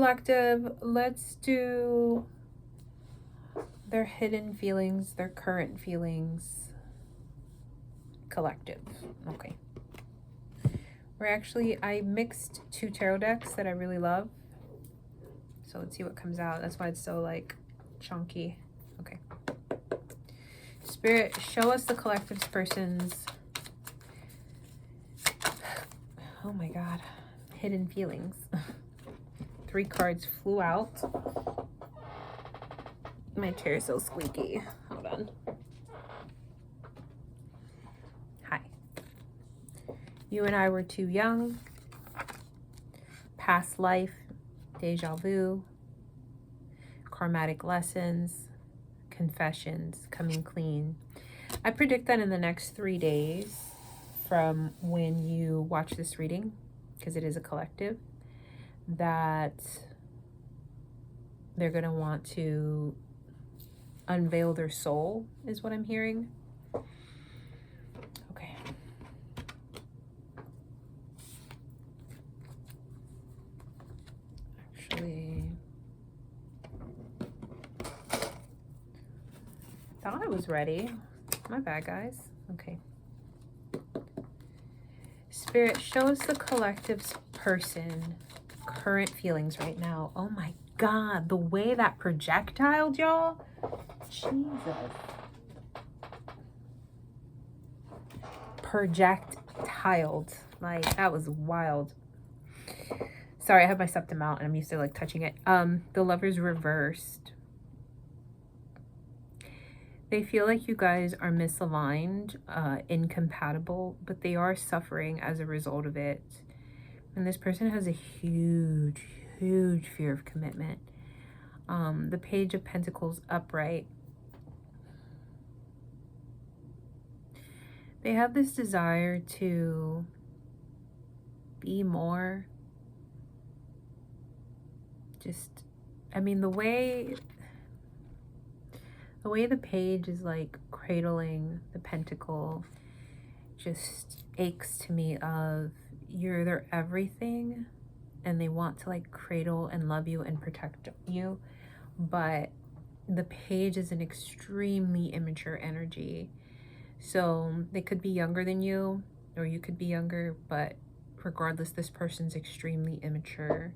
collective, let's do their hidden feelings, their current feelings. Collective. Okay. I mixed 2 tarot decks that I really love. So let's see what comes out. That's why it's so like chunky. Okay. Spirit, show us the collective's person's, oh my God, hidden feelings. 3 cards flew out. My chair is so squeaky. Hold on. Hi. You and I were too young. Past life. Deja vu. Karmatic lessons. Confessions. Coming clean. I predict that in the next 3 days from when you watch this reading, because it is a collective, that they're going to want to unveil their soul, is what I'm hearing. Okay. Actually, thought I was ready. My bad, guys. Okay. Spirit, show us the collective's person current feelings right now. Oh my God, the way that projectiled, y'all. Jesus. Projectiled. Like, that was wild. Sorry, I have my septum out and I'm used to like touching it. The Lover's reversed. They feel like you guys are misaligned, incompatible, but they are suffering as a result of it. And this person has a huge, huge fear of commitment. The Page of Pentacles upright. They have this desire to be more. Just, I mean, the way the page is like cradling the pentacle just aches to me of you're their everything and they want to like cradle and love you and protect you, but the page is an extremely immature energy. So they could be younger than you or you could be younger, but regardless, this person's extremely immature.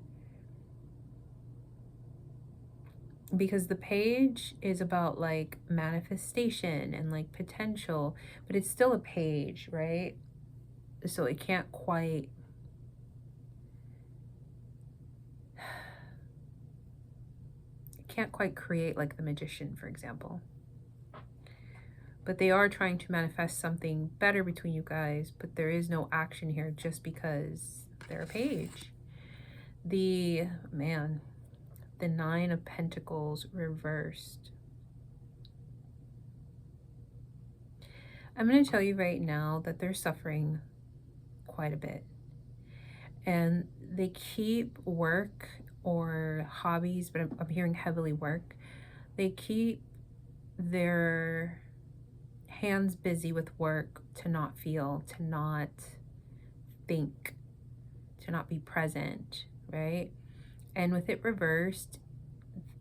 Because the page is about like manifestation and like potential, but it's still a page, right? So it can't quite create like the Magician, for example. But they are trying to manifest something better between you guys, but there is no action here just because they're a page. The 9 of Pentacles reversed. I'm going to tell you right now that they're suffering quite a bit. And they keep work or hobbies, but I'm hearing heavily work. They keep their hands busy with work to not feel, to not think, to not be present, right? And with it reversed,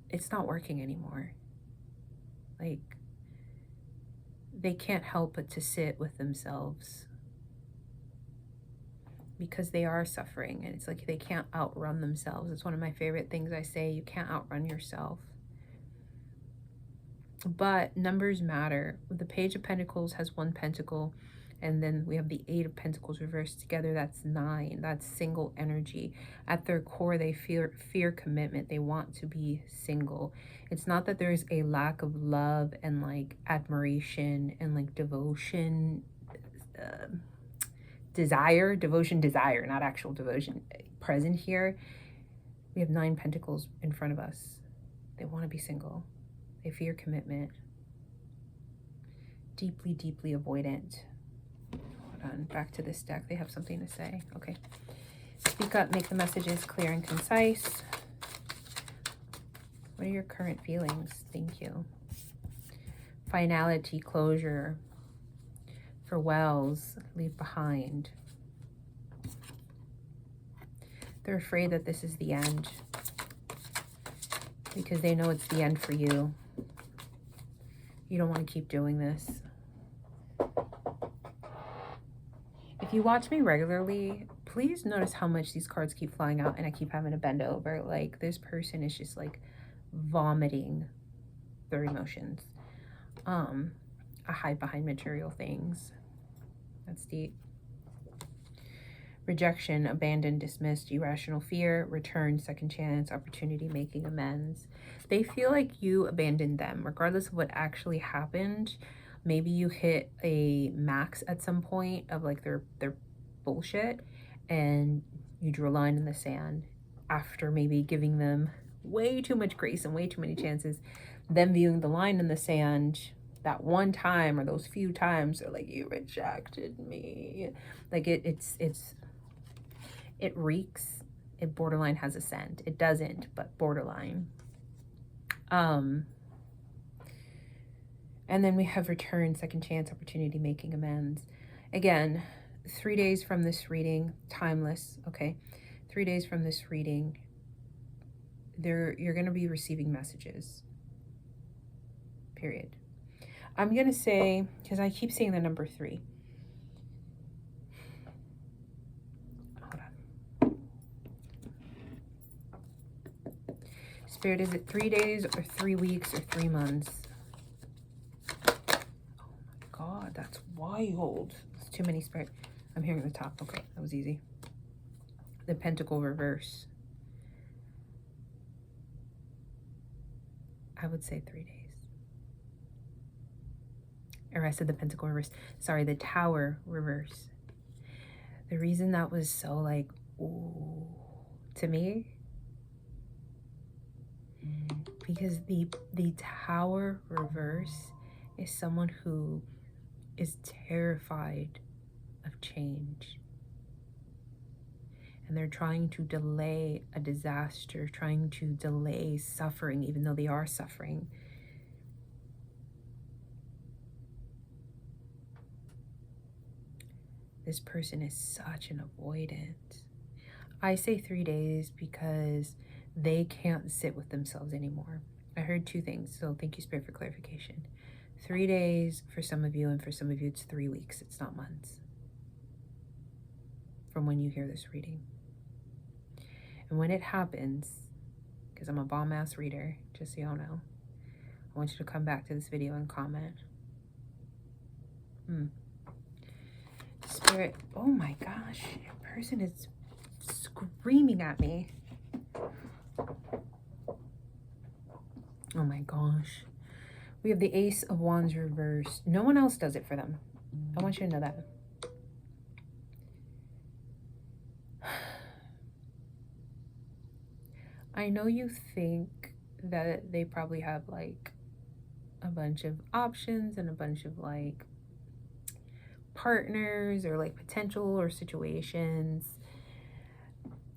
it's not working anymore. Like, they can't help but to sit with themselves because they are suffering. And it's like they can't outrun themselves. It's one of my favorite things I say. You can't outrun yourself. But numbers matter. The Page of Pentacles has 1 pentacle. And then we have the 8 of Pentacles reversed together. That's 9. That's single energy. At their core, they fear commitment. They want to be single. It's not that there's a lack of love and like admiration and like devotion, desire, not actual devotion present here. We have 9 pentacles in front of us. They want to be single. They fear commitment. Deeply, deeply avoidant. Back to this deck. They have something to say. Okay. Speak up. Make the messages clear and concise. What are your current feelings? Thank you. Finality, closure. Farewells, leave behind. They're afraid that this is the end. because they know it's the end for you. You don't want to keep doing this. If you watch me regularly, please notice how much these cards keep flying out and I keep having to bend over. Like, this person is just like vomiting their emotions. I hide behind material things. That's deep. Rejection, abandoned, dismissed, irrational fear, return, second chance, opportunity, making amends. They feel like you abandoned them, regardless of what actually happened. Maybe you hit a max at some point of like their bullshit, and you drew a line in the sand after maybe giving them way too much grace and way too many chances. Then viewing the line in the sand that one time or those few times, they're like, you rejected me. Like it reeks. It borderline has a scent. It doesn't, but borderline. And then we have return, second chance, opportunity, making amends. Again, 3 days from this reading, timeless, okay? 3 days from this reading, you're going to be receiving messages. Period. I'm going to say, because I keep seeing the number 3. Spirit, is it 3 days or 3 weeks or 3 months? Oh my God, that's wild. It's too many, Spirit. I'm hearing the top. Okay, that was easy. The Pentacle reverse. I would say 3 days. Or I said the Pentacle reverse. Sorry, the Tower reverse. The reason that was so like, ooh, to me, because the Tower reverse is someone who is terrified of change. And they're trying to delay a disaster, trying to delay suffering, even though they are suffering. This person is such an avoidant. I say 3 days because they can't sit with themselves anymore. I heard 2 things, so thank you, Spirit, for clarification. 3 days for some of you, and for some of you it's 3 weeks. It's not months from when you hear this reading. And when it happens, because I'm a bomb-ass reader, just so y'all know, I want you to come back to this video and comment. Spirit, oh my gosh, your person is screaming at me. Oh my gosh. We have the Ace of Wands reversed. No one else does it for them. I want you to know that. I know you think that they probably have like a bunch of options and a bunch of like partners or like potential or situations.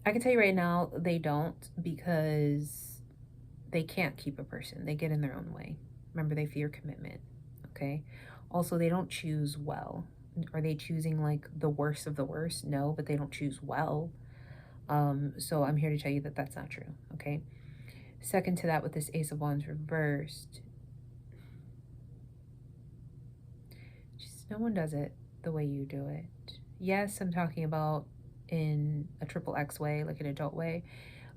I can tell you right now, they don't, because they can't keep a person. They get in their own way. Remember, they fear commitment, okay? Also, they don't choose well. Are they choosing like the worst of the worst? No, but they don't choose well. So I'm here to tell you that that's not true, okay? Second to that, with this Ace of Wands reversed, just no one does it the way you do it. Yes, I'm talking about in a triple X way, like an adult way,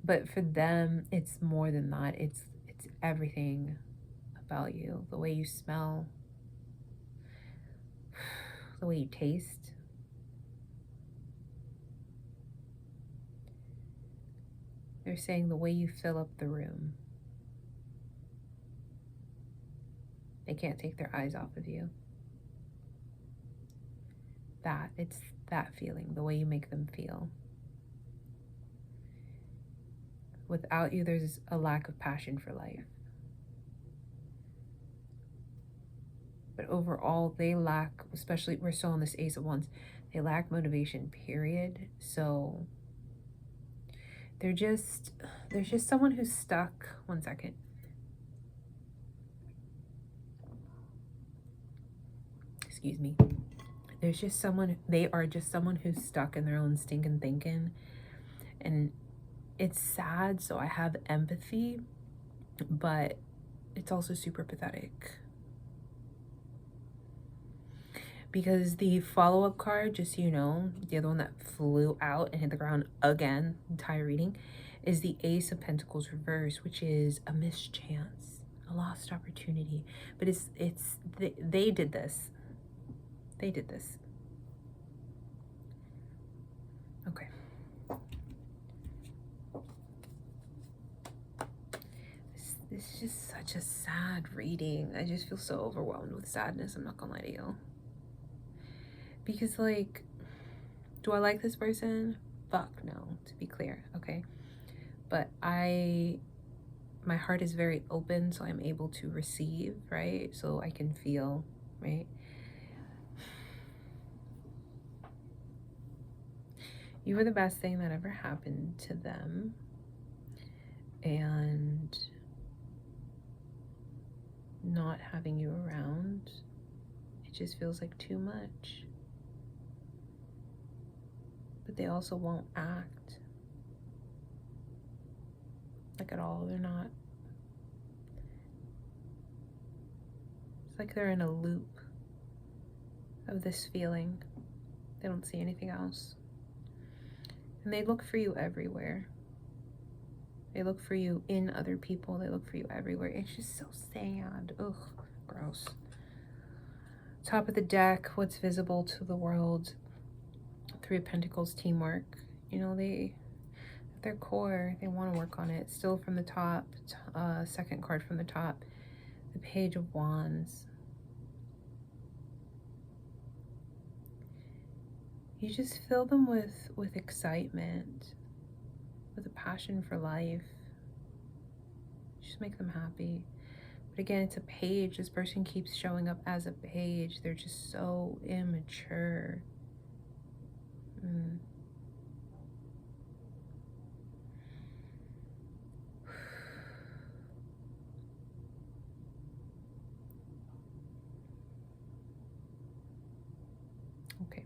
but for them, it's more than that. It's everything about you. The way you smell, the way you taste. They're saying the way you fill up the room. They can't take their eyes off of you. It's that feeling, the way you make them feel. Without you, there's a lack of passion for life. But overall, they lack, especially, we're still on this Ace of Wands, they lack motivation, period. So there's just someone who's stuck. 1 second. Excuse me. There's just someone, they are just someone who's stuck in their own stinking thinking. And it's sad, so I have empathy. but it's also super pathetic. Because the follow-up card, just so you know, the other one that flew out and hit the ground again, entire reading, is the Ace of Pentacles reverse, which is a missed chance, a lost opportunity. But they did this. They did this. Okay. This is just such a sad reading. I just feel so overwhelmed with sadness. I'm not gonna lie to you. Because, like, do I like this person? Fuck no, to be clear, okay? But my heart is very open, so I'm able to receive, right? So I can feel, right? You were the best thing that ever happened to them. And not having you around, it just feels like too much. But they also won't act. Like at all, they're not. It's like they're in a loop of this feeling. They don't see anything else. And they look for you everywhere. They look for you in other people. They look for you everywhere. It's just so sad. Ugh, gross. Top of the deck, what's visible to the world? Three of Pentacles, teamwork. You know, at their core, they want to work on it. Still from the top, second card from the top, the Page of Wands. You just fill them with excitement, with a passion for life. Just make them happy. But again, it's a page. This person keeps showing up as a page. They're just so immature. Okay.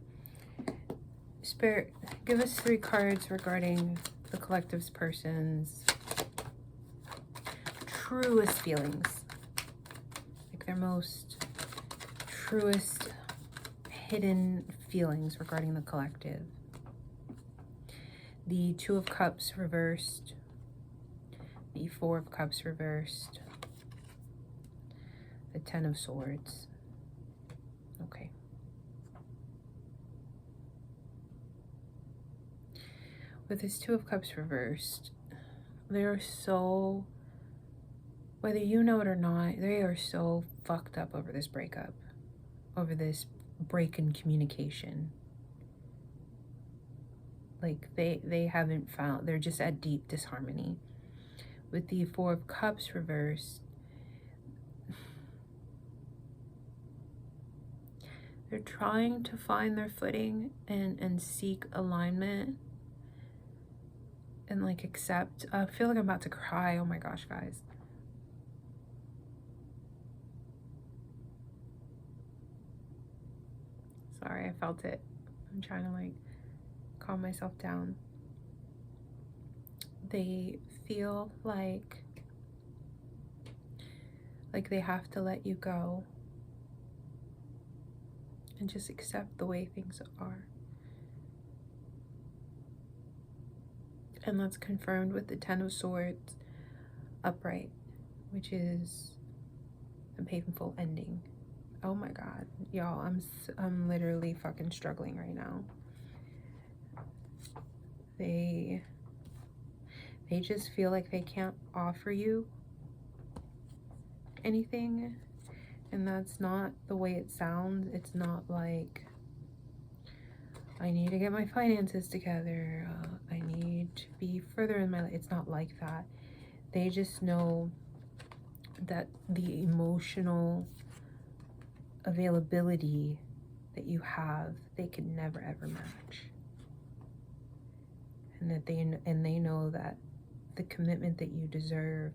Spirit, give us 3 cards regarding the collective's person's truest feelings. Like their most truest hidden feelings regarding the collective. The Two of Cups reversed. The Four of Cups reversed. The Ten of Swords. Okay. With this Two of Cups reversed, they are so, whether you know it or not, they are so fucked up over this breakup, over this break in communication. Like they haven't found, they're just at deep disharmony. With the Four of Cups reversed, they're trying to find their footing and seek alignment and like accept. I feel like I'm about to cry. Oh my gosh, guys. Sorry, I felt it. I'm trying to like calm myself down. They feel like they have to let you go and just accept the way things are. And that's confirmed with the Ten of Swords upright, which is a painful ending. Oh my god, y'all, I'm literally fucking struggling right now. They just feel like they can't offer you anything, and that's not the way it sounds. It's not like, I need to get my finances together, I need to be further in my life. It's not like that. They just know that the emotional availability that you have, they can never ever match. And that they know that the commitment that you deserve,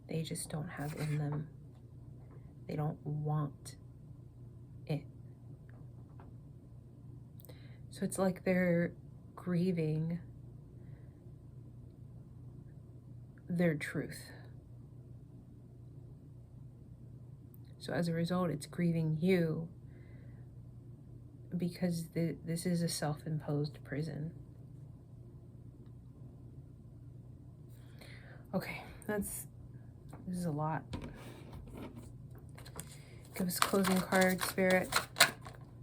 they just don't have in them. They don't want it. So it's like they're grieving their truth. So as a result, it's grieving you because this is a self-imposed prison. Okay, this is a lot. Give us closing card, Spirit.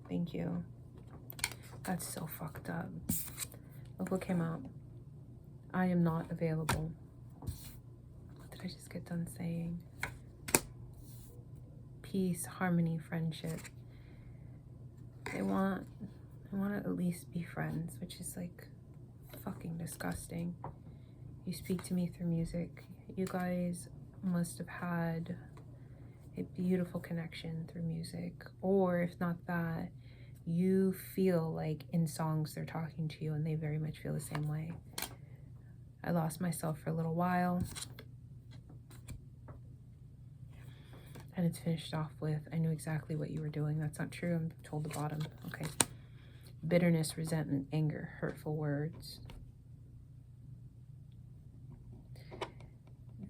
Thank you. That's so fucked up. Look what came out. I am not available. What did I just get done saying? Peace, harmony, friendship. They want to at least be friends, which is like fucking disgusting. You speak to me through music. You guys must have had a beautiful connection through music. Or if not that, you feel like in songs they're talking to you, and they very much feel the same way. I lost myself for a little while. And it's finished off with, I knew exactly what you were doing. That's not true. I'm told the bottom. Okay. Bitterness, resentment, anger, hurtful words.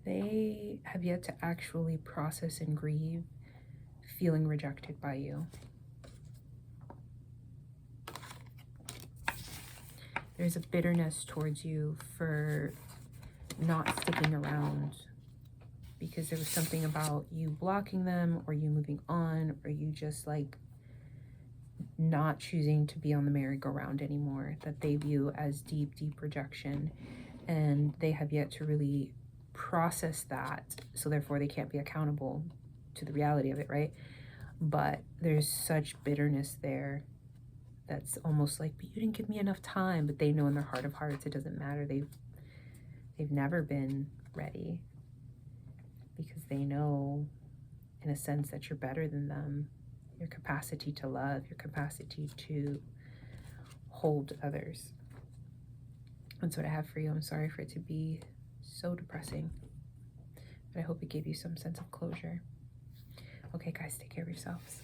They have yet to actually process and grieve feeling rejected by you. There's a bitterness towards you for not sticking around because there was something about you blocking them, or you moving on, or you just like not choosing to be on the merry-go-round anymore, that they view as deep, deep rejection. And they have yet to really process that, so therefore they can't be accountable to the reality of it, right? But there's such bitterness there that's almost like, but you didn't give me enough time. But they know in their heart of hearts it doesn't matter. They've never been ready, because they know in a sense that you're better than them. Your capacity to love, your capacity to hold others. That's what I have for you. I'm sorry for it to be so depressing, but I hope it gave you some sense of closure. Okay, guys, take care of yourselves.